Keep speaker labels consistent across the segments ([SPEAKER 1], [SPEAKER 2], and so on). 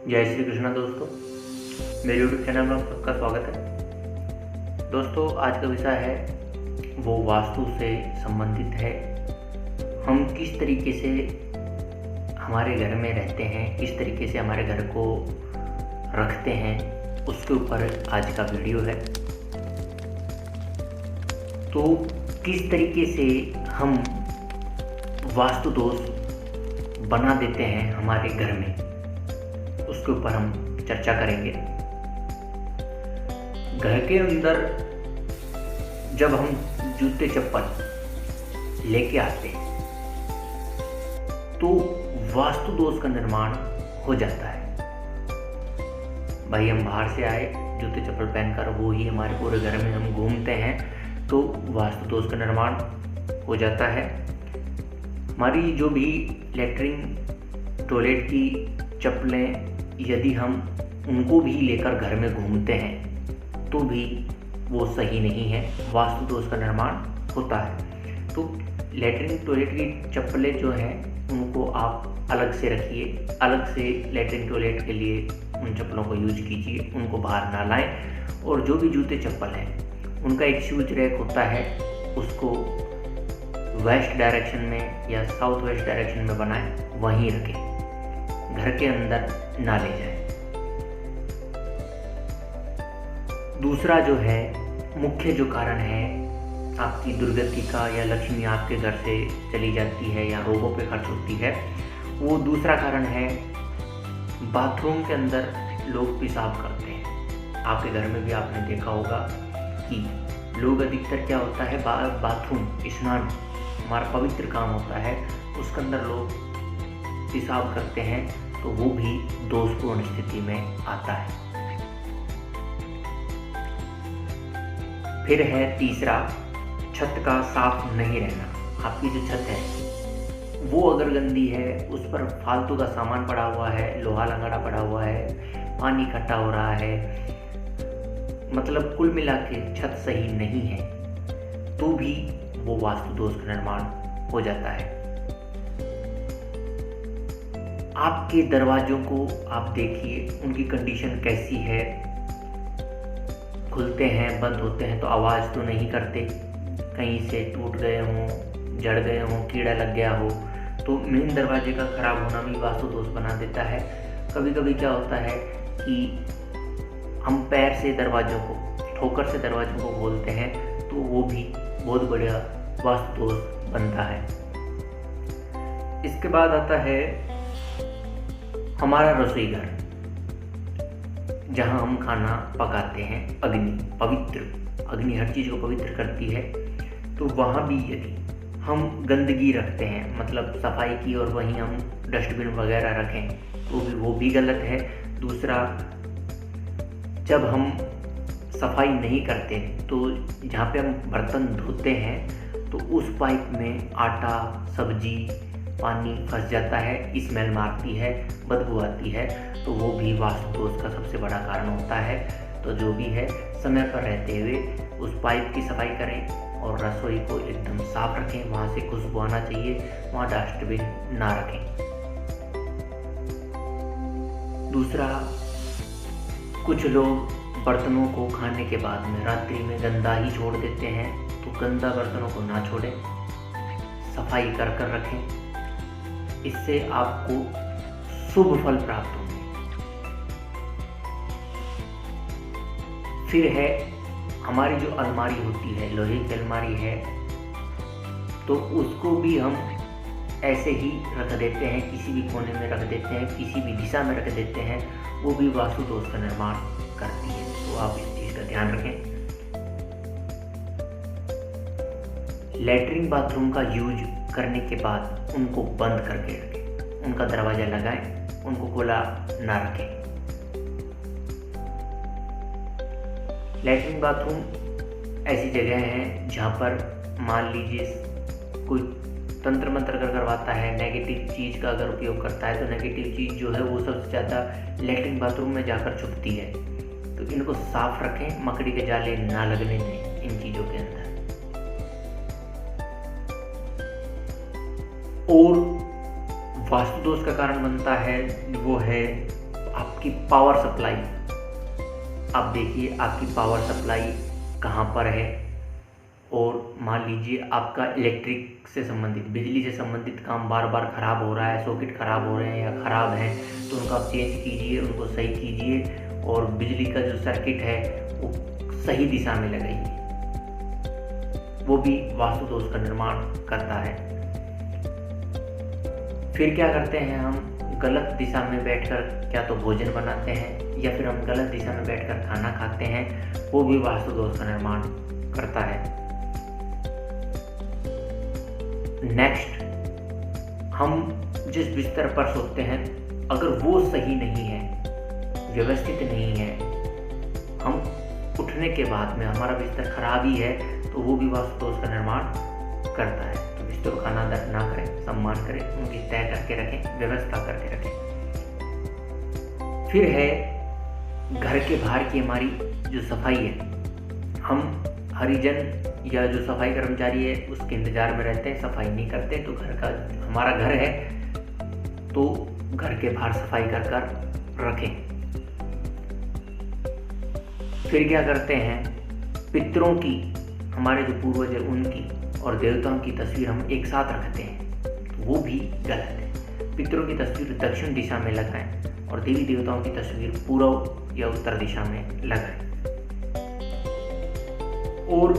[SPEAKER 1] जय श्री कृष्णा दोस्तों, मेरे यूट्यूब चैनल में आप सबका स्वागत है। दोस्तों, आज का विषय है वो वास्तु से संबंधित है। हम किस तरीके से हमारे घर में रहते हैं, किस तरीके से हमारे घर को रखते हैं, उसके ऊपर आज का वीडियो है। तो किस तरीके से हम वास्तु दोष बना देते हैं हमारे घर में, उसके ऊपर हम चर्चा करेंगे। घर के अंदर जब हम जूते चप्पल लेके आते हैं तो वास्तु दोष का निर्माण हो जाता है। भाई, हम बाहर से आए जूते चप्पल पहनकर, वो ही हमारे पूरे घर में हम घूमते हैं तो वास्तु दोष का निर्माण हो जाता है। हमारी जो भी लेटरिन टॉयलेट की चप्पलें, यदि हम उनको भी लेकर घर में घूमते हैं तो भी वो सही नहीं है, वास्तु दोष का निर्माण होता है। तो लेटरिन टॉयलेट की चप्पलें जो हैं उनको आप अलग से रखिए, अलग से लेटरिन टॉयलेट के लिए उन चप्पलों को यूज कीजिए, उनको बाहर ना लाएं। और जो भी जूते चप्पल हैं उनका एक शूज रैक होता है, उसको वेस्ट डायरेक्शन में या साउथ वेस्ट डायरेक्शन में बनाएं, वहीं रखें, घर के अंदर ना ले जाएं। दूसरा जो है मुख्य जो कारण है आपकी दुर्गति का, या लक्ष्मी आपके घर से चली जाती है या रोगों पे खर्च होती है, वो दूसरा कारण है बाथरूम के अंदर लोग पेशाब करते हैं। आपके घर में भी आपने देखा होगा कि लोग अधिकतर क्या होता है, बाथरूम स्नान हमारा पवित्र काम होता है, उसके अंदर लोग पेशाब करते हैं, तो वो भी दोषपूर्ण स्थिति में आता है। फिर है तीसरा, छत का साफ नहीं रहना। आपकी जो छत है वो अगर गंदी है, उस पर फालतू का सामान पड़ा हुआ है, लोहा लंगड़ा पड़ा हुआ है, पानी इकट्ठा हो रहा है, मतलब कुल मिला के छत सही नहीं है, तो भी वो वास्तु दोष का निर्माण हो जाता है। आपके दरवाजों को आप देखिए, उनकी कंडीशन कैसी है, खुलते हैं बंद होते हैं तो आवाज़ तो नहीं करते, कहीं से टूट गए हों, जड़ गए हों, कीड़ा लग गया हो, तो मेन दरवाजे का खराब होना भी वास्तु दोष बना देता है। कभी कभी क्या होता है कि हम पैर से दरवाजों को, ठोकर से दरवाजों को खोलते हैं, तो वो भी बहुत बढ़िया वास्तु दोष बनता है। इसके बाद आता है हमारा रसोई घर, जहाँ हम खाना पकाते हैं। अग्नि पवित्र, अग्नि हर चीज़ को पवित्र करती है, तो वहाँ भी यदि हम गंदगी रखते हैं, मतलब सफाई की, और वहीं हम डस्टबिन वगैरह रखें, तो भी वो भी गलत है। दूसरा, जब हम सफाई नहीं करते तो जहाँ पे हम बर्तन धोते हैं तो उस पाइप में आटा, सब्जी, पानी फंस जाता है, स्मेल मारती है, बदबू आती है, तो वो भी वास्तु दोष का सबसे बड़ा कारण होता है। तो जो भी है, समय पर रहते हुए उस पाइप की सफाई करें और रसोई को एकदम साफ रखें, वहाँ से खुशबू आना चाहिए, वहाँ डस्टबिन ना रखें। दूसरा, कुछ लोग बर्तनों को खाने के बाद में रात्रि में गंदा ही छोड़ देते हैं, तो गंदा बर्तनों को ना छोड़ें, सफाई कर कर रखें, इससे आपको शुभ फल प्राप्त होंगे। फिर है हमारी जो अलमारी होती है, लोहे की अलमारी है, तो उसको भी हम ऐसे ही रख देते हैं, किसी भी कोने में रख देते हैं, किसी भी दिशा में रख देते हैं, वो भी वास्तु दोष का निर्माण करती है, तो आप इस चीज़ का ध्यान रखें। लैट्रिन बाथरूम का यूज करने के बाद उनको बंद करके रखें, उनका दरवाज़ा लगाएं, उनको खुला ना रखें। लैट्रिन बाथरूम ऐसी जगह है जहाँ पर मान लीजिए कोई तंत्र मंत्र कर करवाता है, नेगेटिव चीज़ का अगर उपयोग करता है, तो नेगेटिव चीज़ जो है वो सबसे ज़्यादा लैट्रिन बाथरूम में जाकर छुपती है, तो इनको साफ रखें, मकड़ी के जाले ना लगने दें इन चीज़ों के अंदर। और वास्तु दोष का कारण बनता है वो है आपकी पावर सप्लाई, आप देखिए आपकी पावर सप्लाई कहाँ पर है। और मान लीजिए आपका इलेक्ट्रिक से संबंधित, बिजली से संबंधित काम बार बार ख़राब हो रहा है, सॉकेट ख़राब हो रहे हैं या ख़राब हैं, तो उनको आप चेंज कीजिए, उनको सही कीजिए और बिजली का जो सर्किट है वो सही दिशा में लगाइए। वो भी वास्तु दोष का निर्माण करता है। फिर क्या करते हैं हम, गलत दिशा में बैठकर क्या तो भोजन बनाते हैं या फिर हम गलत दिशा में बैठकर खाना खाते हैं, वो भी वास्तु दोष का निर्माण करता है। नेक्स्ट, हम जिस बिस्तर पर सोते हैं अगर वो सही नहीं है, व्यवस्थित नहीं है, हम उठने के बाद में हमारा बिस्तर खराब ही है, तो वो भी वास्तु दोष का निर्माण करता है। तो बिस्तर को अनादर ना करें, सम्मान करें, उनकी तय करके रखें, व्यवस्था करके रखें। फिर है घर के बाहर की हमारी जो सफाई है, हम हरिजन या जो सफाई कर्मचारी है उसके इंतजार में रहते हैं, सफाई नहीं करते, तो घर का हमारा घर है तो घर के बाहर सफाई कर रखें। फिर क्या करते हैं, पितरों की, हमारे जो पूर्वज है उनकी और देवताओं की तस्वीर हम एक साथ रखते हैं, तो वो भी गलत है। पितरों की तस्वीर दक्षिण दिशा में लगाएं और देवी देवताओं की तस्वीर पूर्व या उत्तर दिशा में लगाएं। और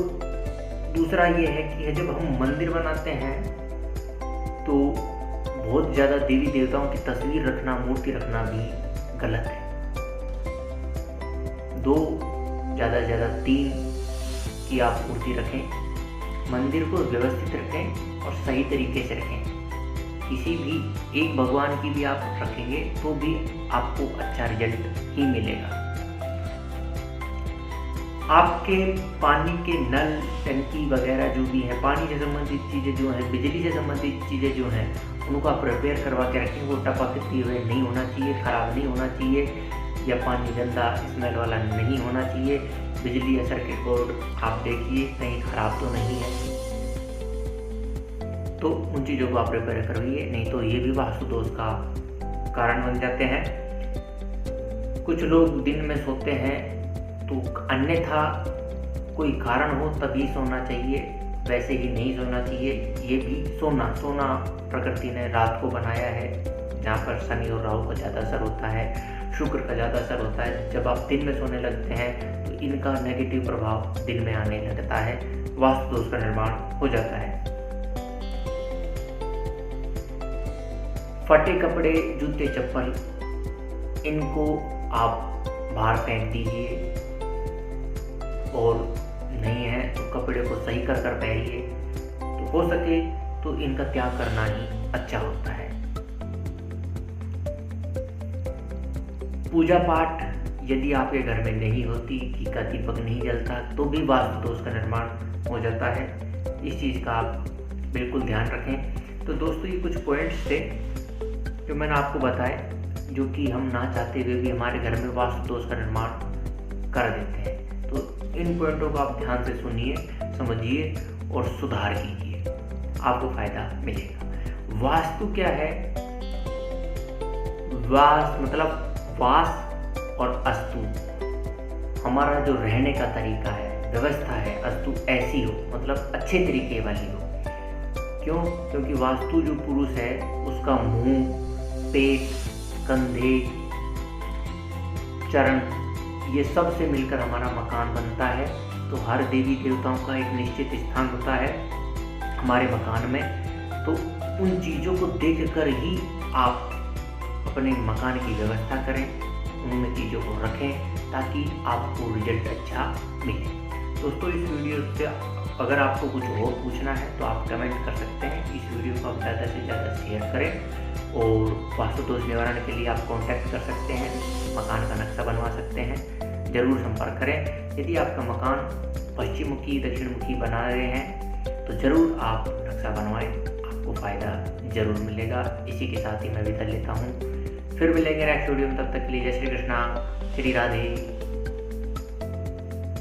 [SPEAKER 1] दूसरा ये है कि जब हम मंदिर बनाते हैं तो बहुत ज़्यादा देवी देवताओं की तस्वीर रखना, मूर्ति रखना भी गलत है। 2 ज़्यादा से ज़्यादा 3 की आप मूर्ति रखें। मंदिर को व्यवस्थित रखें और सही तरीके से रखें। किसी भी एक भगवान की भी आप रखेंगे तो भी आपको अच्छा रिजल्ट ही मिलेगा। आपके पानी के नल, टंकी वगैरह जो भी है, पानी से संबंधित चीज़ें जो हैं, बिजली से संबंधित चीज़ें जो हैं, उनको आप रिपेयर करवा के रखें। वो टपकते हुए नहीं होना चाहिए, ख़राब नहीं होना चाहिए, या पानी गंदा स्मेल वाला नहीं होना चाहिए। बिजली या सर्किट बोर्ड आप देखिए कहीं ख़राब तो नहीं है, तो उन चीज़ों को आप रिपेयर करवाइए, नहीं तो ये भी वास्तु दोष का कारण बन जाते हैं। कुछ लोग दिन में सोते हैं तो अन्यथा कोई कारण हो तभी सोना चाहिए, वैसे ही नहीं सोना चाहिए। ये भी सोना प्रकृति ने रात को बनाया है, जहाँ पर शनि और राहु का ज़्यादा असर होता है, शुक्र का ज़्यादा असर होता है। जब आप दिन में सोने लगते हैं तो इनका नेगेटिव प्रभाव दिन में आने लगता है, वास्तु दोष का निर्माण हो जाता है। फटे कपड़े, जूते, चप्पल, इनको आप बाहर फेंक दीजिए, और नहीं है तो कपड़े को सही कर पहनिए। तो हो सके तो इनका त्याग करना ही अच्छा होता है। पूजा पाठ यदि आपके घर में नहीं होती, घी का दीपक नहीं जलता, तो भी वास्तु दोष का निर्माण हो जाता है। इस चीज़ का आप बिल्कुल ध्यान रखें। तो दोस्तों, ये कुछ पॉइंट्स थे जो मैंने आपको बताए, जो कि हम ना चाहते हुए भी हमारे घर में वास्तु दोष का निर्माण कर देते हैं। तो इन पॉइंटों को आप ध्यान से सुनिए, समझिए और सुधार कीजिए, आपको फायदा मिलेगा। वास्तु क्या है? वास मतलब वास और अस्तु, हमारा जो रहने का तरीका है, व्यवस्था है। अस्तु ऐसी हो, मतलब अच्छे तरीके वाली हो। क्यों? क्योंकि वास्तु जो पुरुष है उसका मुंह, पेट, कंधे, चरण, ये सब से मिलकर हमारा मकान बनता है। तो हर देवी देवताओं का एक निश्चित स्थान होता है हमारे मकान में। तो उन चीज़ों को देखकर ही आप अपने मकान की व्यवस्था करें, उन चीज़ों को रखें, ताकि आपको रिजल्ट अच्छा मिले। दोस्तों, इस वीडियो से अगर आपको कुछ और पूछना है तो आप कमेंट कर सकते हैं। इस वीडियो को आप ज़्यादा से ज़्यादा शेयर करें और वास्तु दोष निवारण के लिए आप कांटेक्ट कर सकते हैं, मकान का नक्शा बनवा सकते हैं। ज़रूर संपर्क करें। यदि आपका मकान पश्चिम मुखी, दक्षिण मुखी बना रहे हैं तो ज़रूर आप नक्शा बनवाएं, आपको फ़ायदा ज़रूर मिलेगा। इसी के साथ ही मैं विदा लेता हूँ। फिर मिलेंगे नेक्स्ट वीडियो में, तब तक के लिए जय श्री कृष्णा, श्री राधे।